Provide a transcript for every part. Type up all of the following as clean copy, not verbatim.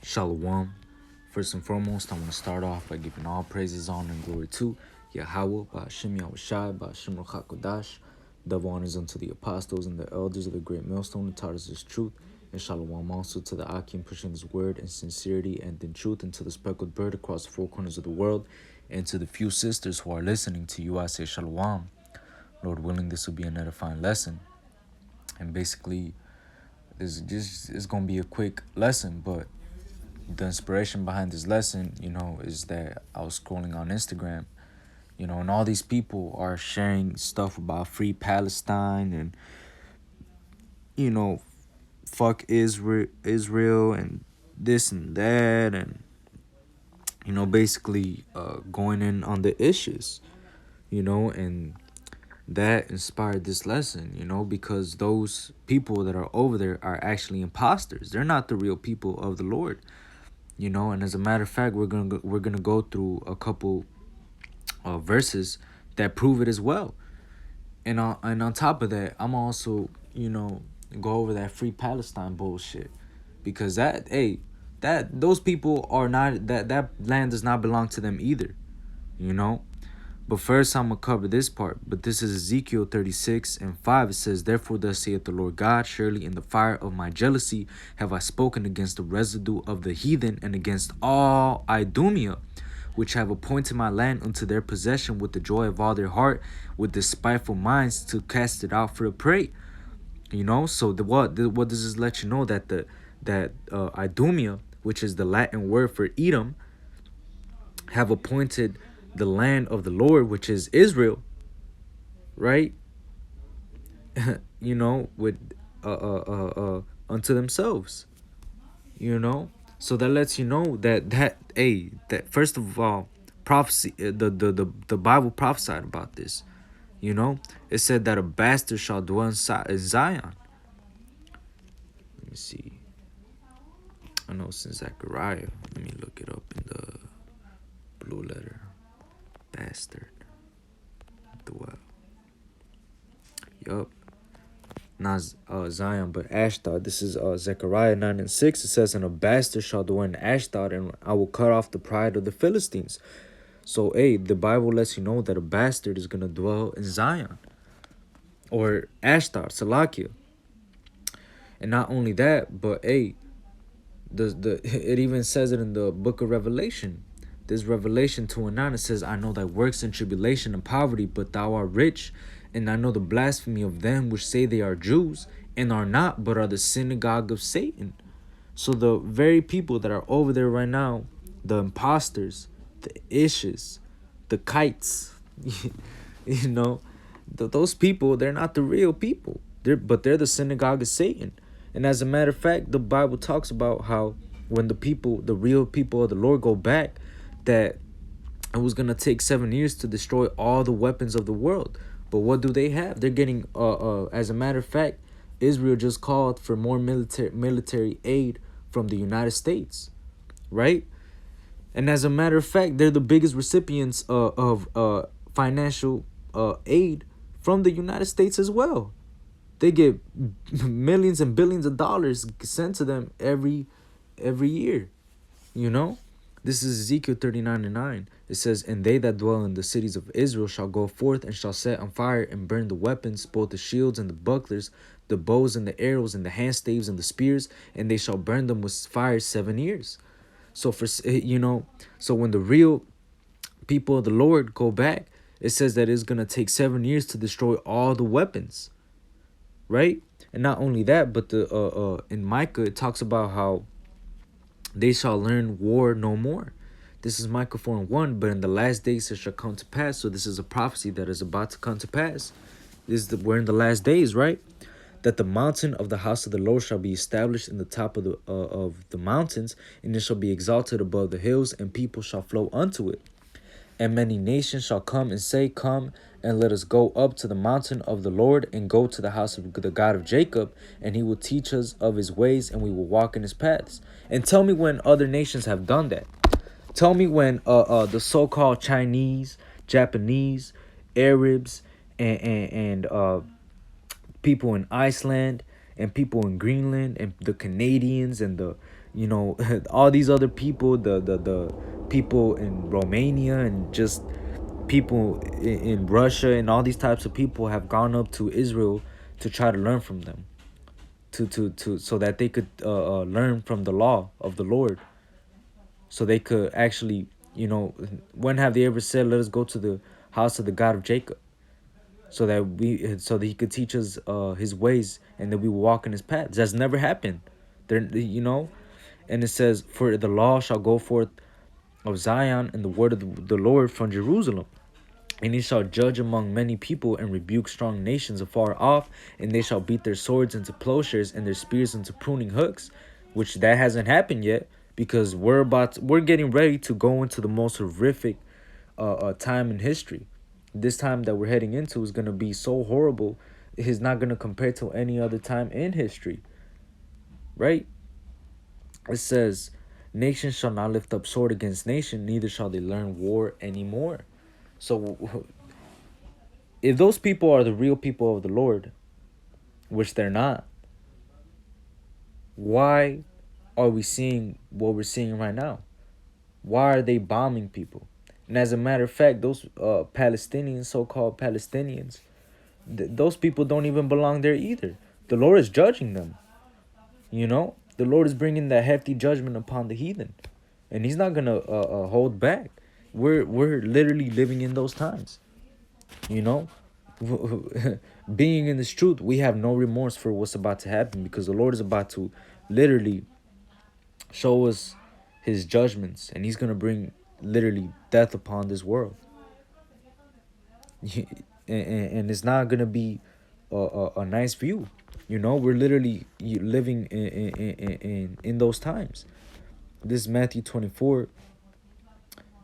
Shalom. First and foremost, I want to start off by giving all praises, honor, and glory to Yahweh, Ba'ashem Yahushai, Ba'ashem Ruach HaKodash. Double honors unto the apostles and the elders of the great millstone who taught us this truth. And shalom also to the Akim pushing his word in sincerity and in truth, and to the speckled bird across the four corners of the world, and to the few sisters who are listening to you, I say shalom. Lord willing, this will be an edifying lesson. And basically, it's going to be a quick lesson, but the inspiration behind this lesson, is that I was scrolling on Instagram, and all these people are sharing stuff about free Palestine and, fuck Israel and this and that, and, basically going in on the issues, and that inspired this lesson, because those people that are over there are actually imposters. They're not the real people of the Lord. And as a matter of fact, we're gonna go through a couple verses that prove it as well. And on top of that, I'm also go over that free Palestine bullshit, because those people are not, that land does not belong to them either, But first, I'm going to cover this part. But this is Ezekiel 36:5. It says, "Therefore thus saith the Lord God, surely in the fire of my jealousy have I spoken against the residue of the heathen, and against all Idumea, which have appointed my land unto their possession with the joy of all their heart, with despiteful minds to cast it out for a prey." So what does this let you know? That Idumea, which is the Latin word for Edom, have appointed the land of the Lord, which is Israel, right? With unto themselves, So that lets you know that first of all, prophecy, the Bible prophesied about this. It said that a bastard shall dwell in Zion. Let me see. I know it's in Zechariah. Let me look it up in the blue letter. Bastard dwell. Yup. Not Zion, but Ashdod. This is Zechariah 9:6. It says, "And a bastard shall dwell in Ashdod, and I will cut off the pride of the Philistines." So, the Bible lets you know that a bastard is going to dwell in Zion. Or Ashdod, Salakia. And not only that, but, it even says it in the book of Revelation. This Revelation 2:9, it says, "I know thy works in tribulation and poverty, but thou art rich. And I know the blasphemy of them which say they are Jews, and are not, but are the synagogue of Satan." So the very people that are over there right now, the imposters, the ishes, the kites, those people, they're not the real people. They're the synagogue of Satan. And as a matter of fact, the Bible talks about how when the real people of the Lord go back, that it was going to take 7 years to destroy all the weapons of the world. But what do they have? They're getting, as a matter of fact, Israel just called for more military aid from the United States, right? And as a matter of fact, they're the biggest recipients of financial aid from the United States as well. They get millions and billions of dollars sent to them every year, This is Ezekiel 39:9. It says, "And they that dwell in the cities of Israel shall go forth and shall set on fire and burn the weapons, both the shields and the bucklers, the bows and the arrows and the handstaves and the spears, and they shall burn them with fire 7 years." So so when the real people of the Lord go back, it says that it's going to take 7 years to destroy all the weapons, right? And not only that, but in Micah, it talks about how they shall learn war no more. This is Micah 4:1. "But in the last days it shall come to pass." So this is a prophecy that is about to come to pass. We're in the last days, right? "That the mountain of the house of the Lord shall be established in the top of the mountains, and it shall be exalted above the hills, and people shall flow unto it. And many nations shall come and say, Come, and let us go up to the mountain of the Lord, and go to the house of the God of Jacob, and he will teach us of his ways, and we will walk in his paths." And tell me when other nations have done that. Tell me when the so-called Chinese, Japanese, Arabs, and people in Iceland and people in Greenland and the Canadians and the, you know, all these other people, the people in Romania and just people in Russia and all these types of people have gone up to Israel to try to learn from them, to so that they could learn from the law of the Lord, so they could actually, you know, when have they ever said, let us go to the house of the God of Jacob, so that he could teach us his ways and that we will walk in his paths? That's never happened. There, you know, and it says, for the law shall go forth of Zion and the word of the Lord from Jerusalem. And he shall judge among many people and rebuke strong nations afar off, and they shall beat their swords into plowshares and their spears into pruning hooks, which that hasn't happened yet, because we're getting ready to go into the most horrific time in history. This time that we're heading into is gonna be so horrible, it's not gonna compare to any other time in history, right? It says, nation shall not lift up sword against nation, neither shall they learn war anymore. So if those people are the real people of the Lord, which they're not, why are we seeing what we're seeing right now? Why are they bombing people? And as a matter of fact, those Palestinians, so-called Palestinians, those people don't even belong there either. The Lord is judging them. You know, the Lord is bringing that hefty judgment upon the heathen, and He's not gonna hold back. We're literally living in those times. You know, being in this truth, we have no remorse for what's about to happen, because the Lord is about to literally show us his judgments, and he's going to bring literally death upon this world. And it's not going to be a nice view. You know, we're literally living in those times. This is Matthew 24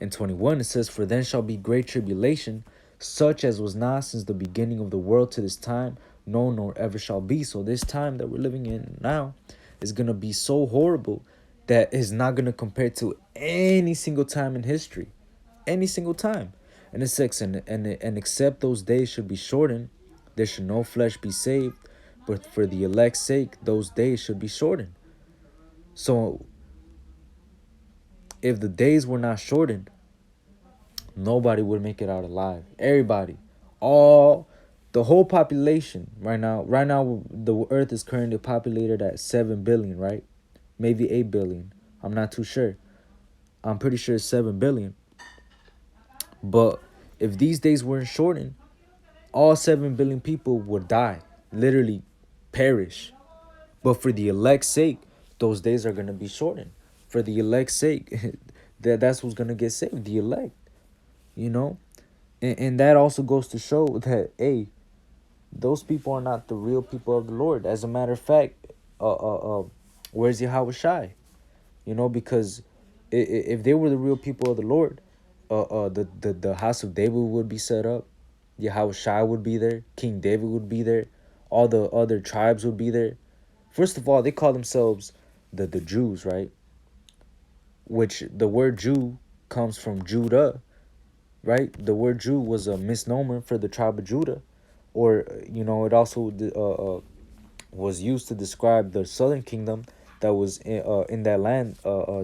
and 21. It says, for then shall be great tribulation, such as was not since the beginning of the world to this time, no, nor ever shall be. So this time that we're living in now is going to be so horrible that is not going to compare to any single time in history. Any single time. And it says, and except those days should be shortened, there should no flesh be saved, but for the elect's sake, those days should be shortened. So if the days were not shortened, nobody would make it out alive. Everybody, the whole population right now, the earth is currently populated at 7 billion, right? Maybe 8 billion. I'm not too sure. I'm pretty sure it's 7 billion. But if these days weren't shortened, all 7 billion people would die, literally perish. But for the elect's sake, those days are going to be shortened. For the elect's sake, that's who's going to get saved, the elect. You know? And that also goes to show that, hey, those people are not the real people of the Lord. As a matter of fact, where's Yahweh Shai? You know, because if they were the real people of the Lord, the house of David would be set up. Yahweh Shai would be there. King David would be there. All the other tribes would be there. First of all, they call themselves the Jews, right? Which the word Jew comes from Judah, right? The word Jew was a misnomer for the tribe of Judah. Or, you know, it also was used to describe the southern kingdom that was in that land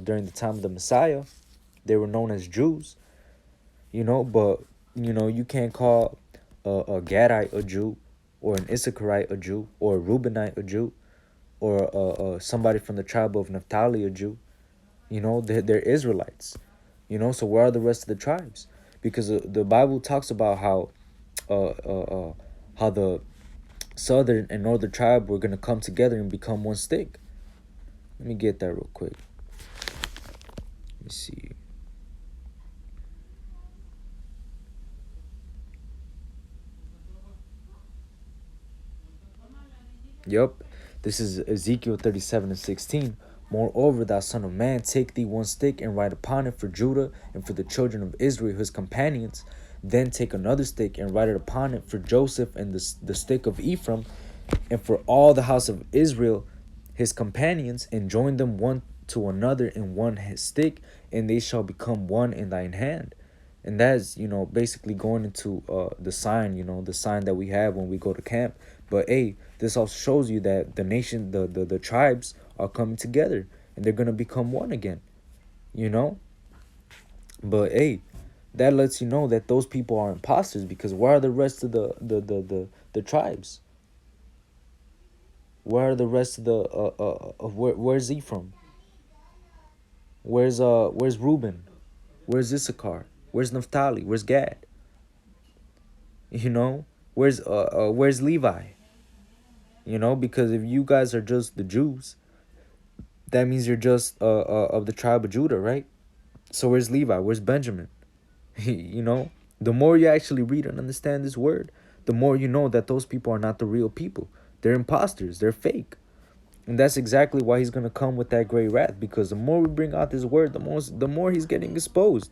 during the time of the Messiah. They were known as Jews, you know, but, you know, you can't call a Gadite a Jew, or an Issacharite a Jew, or a Reubenite a Jew, or somebody from the tribe of Naphtali a Jew. You know, they're Israelites, you know, so where are the rest of the tribes? Because the Bible talks about how the southern and northern tribe were going to come together and become one stick. Let me get that real quick. Let me see. Yep. This is Ezekiel 37 and 16. Moreover, thou son of man, take thee one stick and write upon it for Judah and for the children of Israel, his companions. Then take another stick and write it upon it for Joseph and the stick of Ephraim, and for all the house of Israel, his companions, and join them one to another in one stick, and they shall become one in thine hand. And that is, you know, basically going into the sign, you know, the sign that we have when we go to camp. But hey, this also shows you that the nation, the tribes are coming together and they're gonna become one again, you know? But hey, that lets you know that those people are imposters, because where are the rest of the tribes? Where are the rest of the of where's he from? Where's Reuben? Where's Issachar? Where's Naphtali? Where's Gad? You know? Where's Levi? You know, because if you guys are just the Jews, that means you're just of the tribe of Judah, right? So where's Levi? Where's Benjamin? You know, the more you actually read and understand this word, the more you know that those people are not the real people. They're imposters. They're fake. And that's exactly why he's gonna come with that great wrath. Because the more we bring out this word, the more he's getting exposed.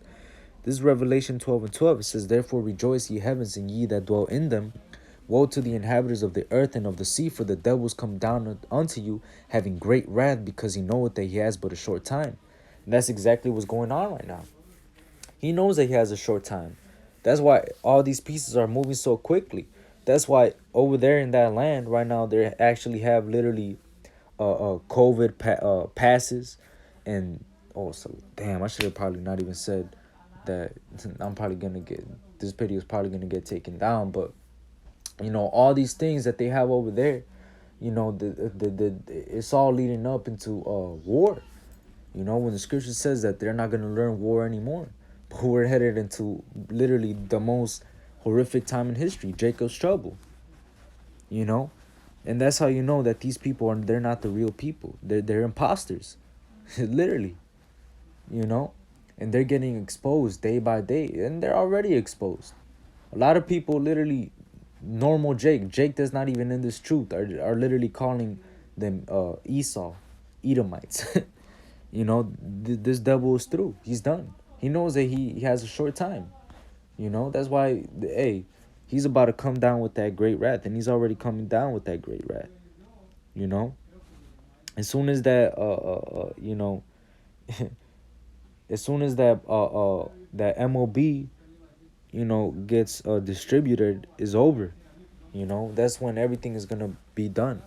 This is Revelation 12:12. It says, "Therefore rejoice, ye heavens, and ye that dwell in them. Woe to the inhabitants of the earth and of the sea, for the devils come down unto you, having great wrath, because he knoweth that he has but a short time." And that's exactly what's going on right now. He knows that he has a short time. That's why all these pieces are moving so quickly. That's why over there in that land right now, they actually have literally COVID passes. And oh, so damn, I should have probably not even said that. I'm probably gonna get, this video is probably gonna get taken down. But you know, all these things that they have over there, you know, it's all leading up into war. You know, when the scripture says that they're not gonna learn war anymore, but we're headed into literally the most horrific time in history, Jacob's trouble. You know, and that's how you know that these people they're not the real people. They're imposters, literally. You know, and they're getting exposed day by day, and they're already exposed. A lot of people literally, normal Jake that's not even in this truth, are literally calling them Esau, Edomites. You know, this devil is through. He's done. He knows that he has a short time. You know, that's why, hey, he's about to come down with that great wrath, and he's already coming down with that great wrath. You know, as soon as that, you know, as soon as that MOB, you know, gets distributed, is over. You know, that's when everything is gonna be done.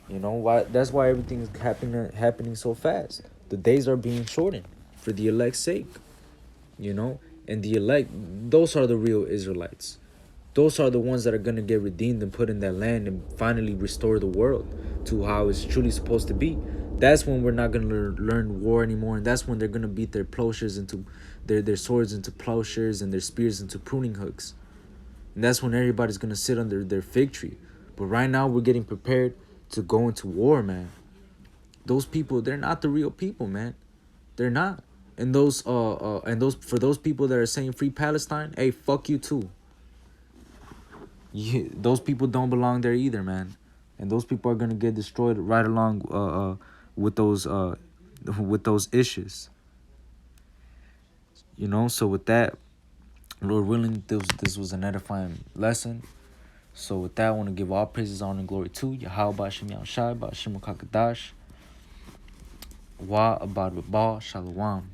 You know why? That's why everything is happening so fast. The days are being shortened for the elect's sake. You know, and the elect, those are the real Israelites. Those are the ones that are gonna get redeemed and put in that land and finally restore the world to how it's truly supposed to be. That's when we're not gonna learn war anymore, and that's when they're gonna beat their plowshares into their swords into plowshares and their spears into pruning hooks. And that's when everybody's gonna sit under their fig tree. But right now we're getting prepared to go into war, man. Those people, they're not the real people, man. They're not. And those for those people that are saying free Palestine, hey, fuck you too. Those people don't belong there either, man. And those people are gonna get destroyed right along with those issues. You know, so with that, Lord willing, this was an edifying lesson. So with that, I want to give all praises, honor, and glory to Yahweh Ba'Shem Yahushai Ba'Shem Kakadash Wa Abad Ba Shalom.